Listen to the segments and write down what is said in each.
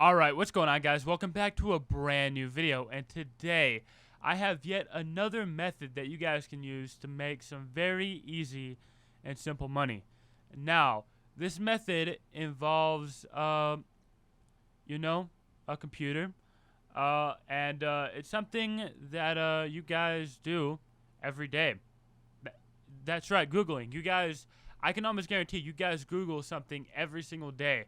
Alright, what's going on, guys? Welcome back to a brand new video, and today I have yet another method that you guys can use to make some very easy and simple money. Now, this method involves, a computer, and it's something that you guys do every day. That's right, Googling. You guys, I can almost guarantee you guys Google something every single day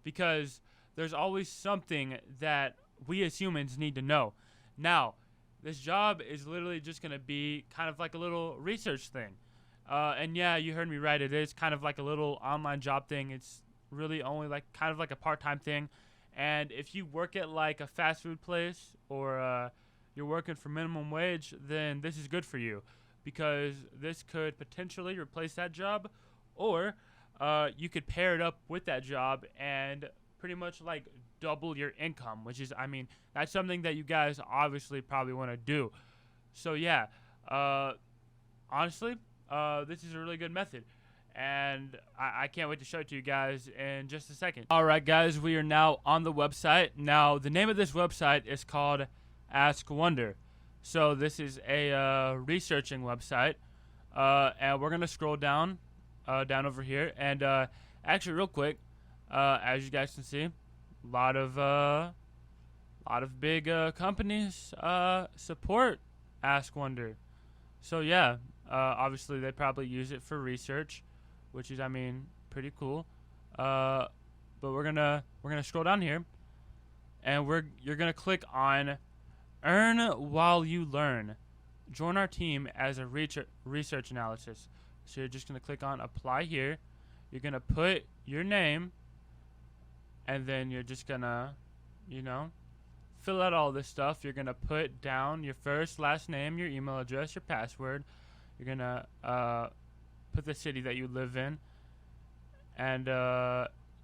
because there's always something that we as humans need to know. Now, this job is literally just going to be kind of like a little research thing. And yeah, you heard me right. It is kind of like a little online job thing. It's really only like kind of like a part-time thing. And if you work at like a fast food place or you're working for minimum wage, then this is good for you because this could potentially replace that job, or you could pair it up with that job and pretty much like double your income, which is, I mean, that's something that you guys obviously probably want to do. So yeah, honestly, this is a really good method, and I can't wait to show it to you guys in just a second. Alright guys, we are now on the website. Now the name of this website is called Ask Wonder. So this is a researching website, and we're gonna scroll down over here, and actually real quick, as you guys can see, a lot of big companies support Ask Wonder. So yeah, obviously they probably use it for research, which is, I mean, pretty cool. But we're gonna scroll down here, and you're gonna click on Earn While You Learn. Join our team as a research analysis. So you're just gonna click on Apply here. You're gonna put your name, and then you're just gonna, fill out all this stuff. You're gonna put down your first, last name, your email address, your password. You're gonna put the city that you live in, and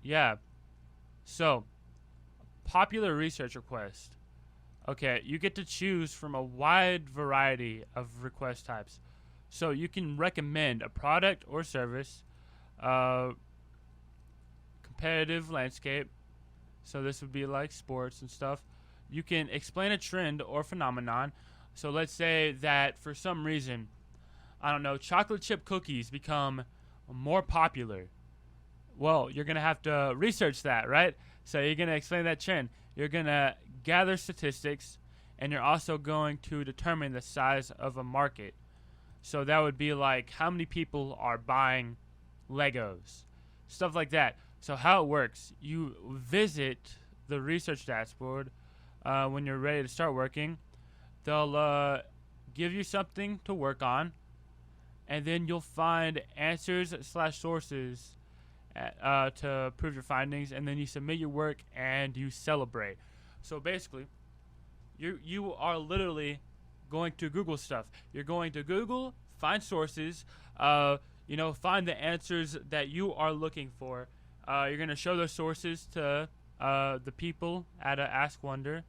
yeah. So, popular research request. Okay, you get to choose from a wide variety of request types. So you can recommend a product or service, competitive landscape. So this would be like sports and stuff. You can explain a trend or phenomenon. So let's say that for some reason, I don't know, chocolate chip cookies become more popular. Well, you're going to have to research that, right? So you're going to explain that trend. You're going to gather statistics, and you're also going to determine the size of a market. So that would be like how many people are buying Legos, stuff like that. So how it works, you visit the research dashboard when you're ready to start working. They'll give you something to work on, and then you'll find answers/sources to prove your findings, and then you submit your work and you celebrate. So basically, you are literally going to Google stuff. You're going to Google, find sources, find the answers that you are looking for. You're going to show those sources to the people at Ask Wonder,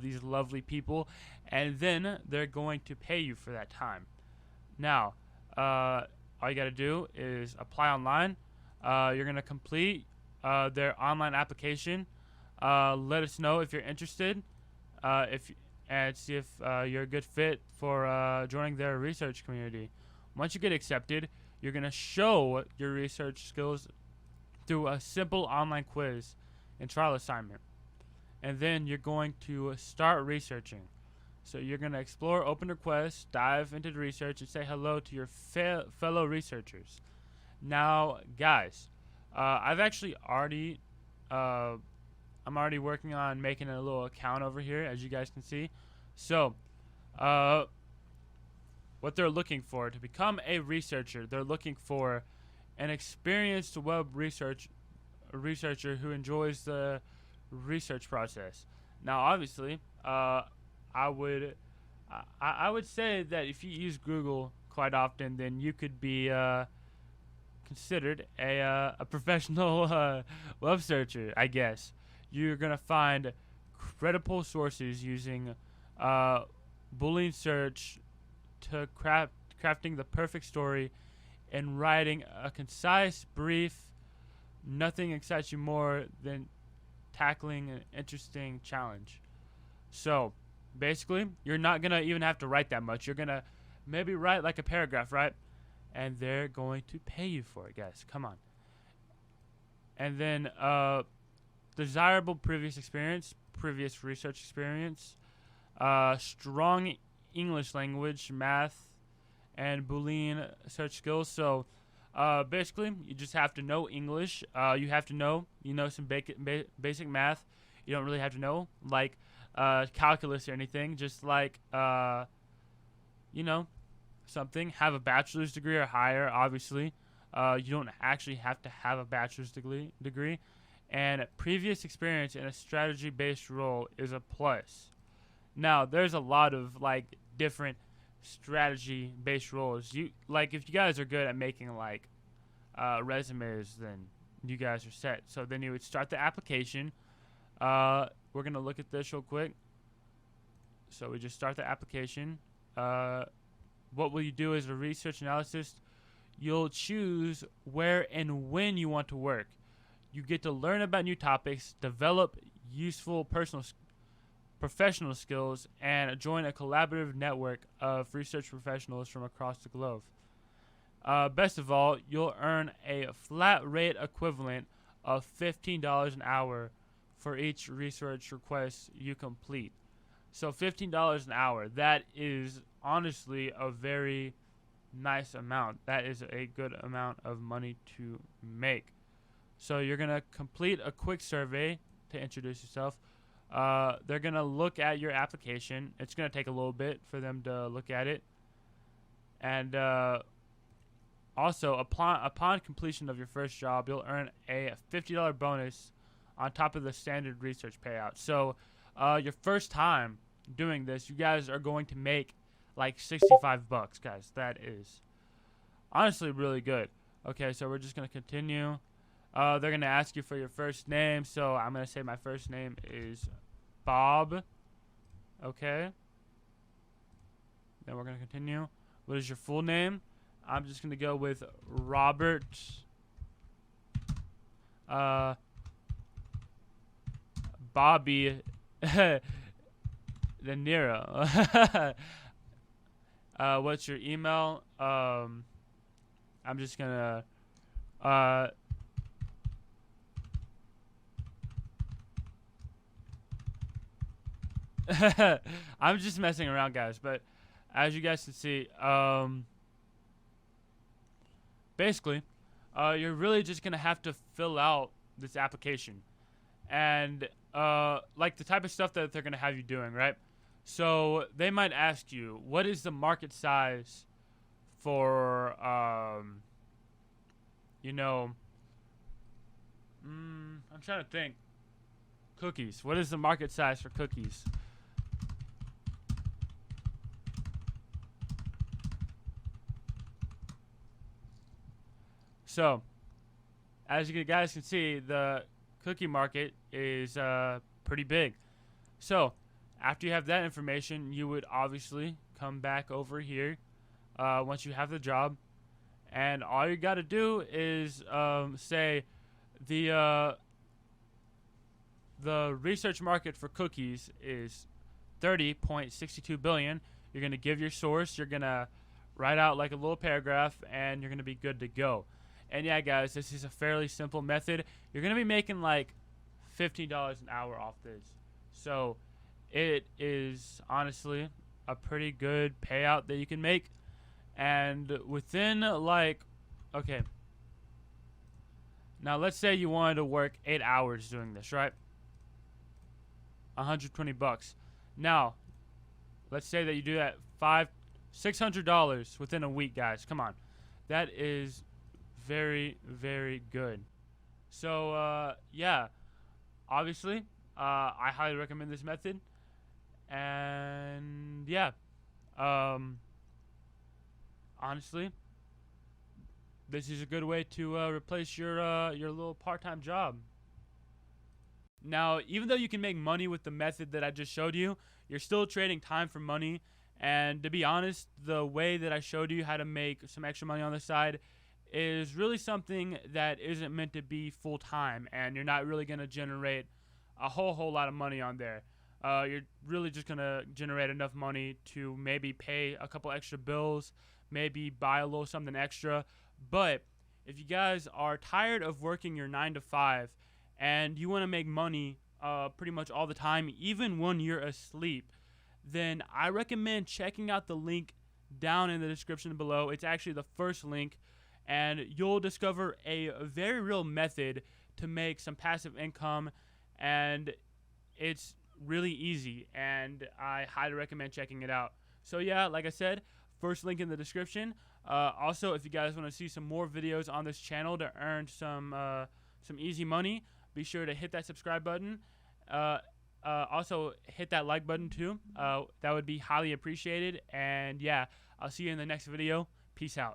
these lovely people, and then they're going to pay you for that time. Now, all you got to do is apply online. You're going to complete their online application. Let us know if you're interested, and see if you're a good fit for joining their research community. Once you get accepted, you're going to show your research skills through a simple online quiz and trial assignment. And then you're going to start researching. So you're going to explore open requests, dive into the research, and say hello to your fellow researchers. Now, guys, I'm already working on making a little account over here, as you guys can see. So, what they're looking for to become a researcher, they're looking for an experienced web researcher who enjoys the research process. Now, obviously, I would say that if you use Google quite often, then you could be considered a professional web searcher, I guess. You're gonna find credible sources using Boolean search to crafting the perfect story and writing a concise brief. Nothing excites you more than tackling an interesting challenge. So basically, you're not gonna even have to write that much. You're gonna maybe write like a paragraph, right? And they're going to pay you for it, guys. Come on. And then desirable previous experience, previous research experience, strong English language, math, and Boolean search skills. So basically, you just have to know English. You have to know, some basic math. You don't really have to know like calculus or anything. Just like something. Have a bachelor's degree or higher. Obviously, you don't actually have to have a bachelor's degree. And previous experience in a strategy-based role is a plus. Now, there's a lot of like different strategy-based roles. If you guys are good at making like resumes, then you guys are set. So then you would start the application. We're gonna look at this real quick. So we just start the application. What will you do as a research analyst? You'll choose where and when you want to work. You get to learn about new topics, develop useful professional skills, and join a collaborative network of research professionals from across the globe. Best of all, you'll earn a flat rate equivalent of $15 an hour for each research request you complete. So $15 an hour, that is honestly a very nice amount. That is a good amount of money to make. So you're going to complete a quick survey to introduce yourself. They're going to look at your application. It's going to take a little bit for them to look at it. And also, upon completion of your first job, you'll earn a $50 bonus on top of the standard research payout. So your first time doing this, you guys are going to make like $65, guys. That is honestly really good. Okay, so we're just going to continue. They're going to ask you for your first name. So I'm going to say my first name is Bob. Okay. Then we're going to continue. What is your full name? I'm just going to go with Robert Bobby De Niro. What's your email? I'm just going to I'm just messing around, guys, but as you guys can see, basically, you're really just going to have to fill out this application and like the type of stuff that they're going to have you doing, right? So they might ask you, what is the market size for, I'm trying to think. Cookies. What is the market size for cookies? So, as you guys can see, the cookie market is pretty big. So, after you have that information, you would obviously come back over here once you have the job, and all you got to do is say the research market for cookies is 30.62 billion. You're going to give your source. You're going to write out like a little paragraph, and you're going to be good to go. And yeah, guys, this is a fairly simple method. You're going to be making like $15 an hour off this. So it is honestly a pretty good payout that you can make. And within like, okay. Now let's say you wanted to work 8 hours doing this, right? $120. Now, let's say that you do that $600 within a week, guys. Come on. That is very, very good. So, yeah. Obviously, I highly recommend this method. And, yeah. Honestly, this is a good way to replace your little part-time job. Now, even though you can make money with the method that I just showed you, you're still trading time for money. And to be honest, the way that I showed you how to make some extra money on the side is really something that isn't meant to be full-time, and you're not really going to generate a whole lot of money on there. You're really just gonna generate enough money to maybe pay a couple extra bills, maybe buy a little something extra. But if you guys are tired of working your 9 to 5 and you want to make money pretty much all the time, even when you're asleep, then I recommend checking out the link down in the description below. It's actually the first link, and you'll discover a very real method to make some passive income, and it's really easy, and I highly recommend checking it out. So yeah, like I said, first link in the description. Also, if you guys want to see some more videos on this channel to earn some easy money, be sure to hit that subscribe button. Also, hit that like button too. That would be highly appreciated. And yeah, I'll see you in the next video. Peace out.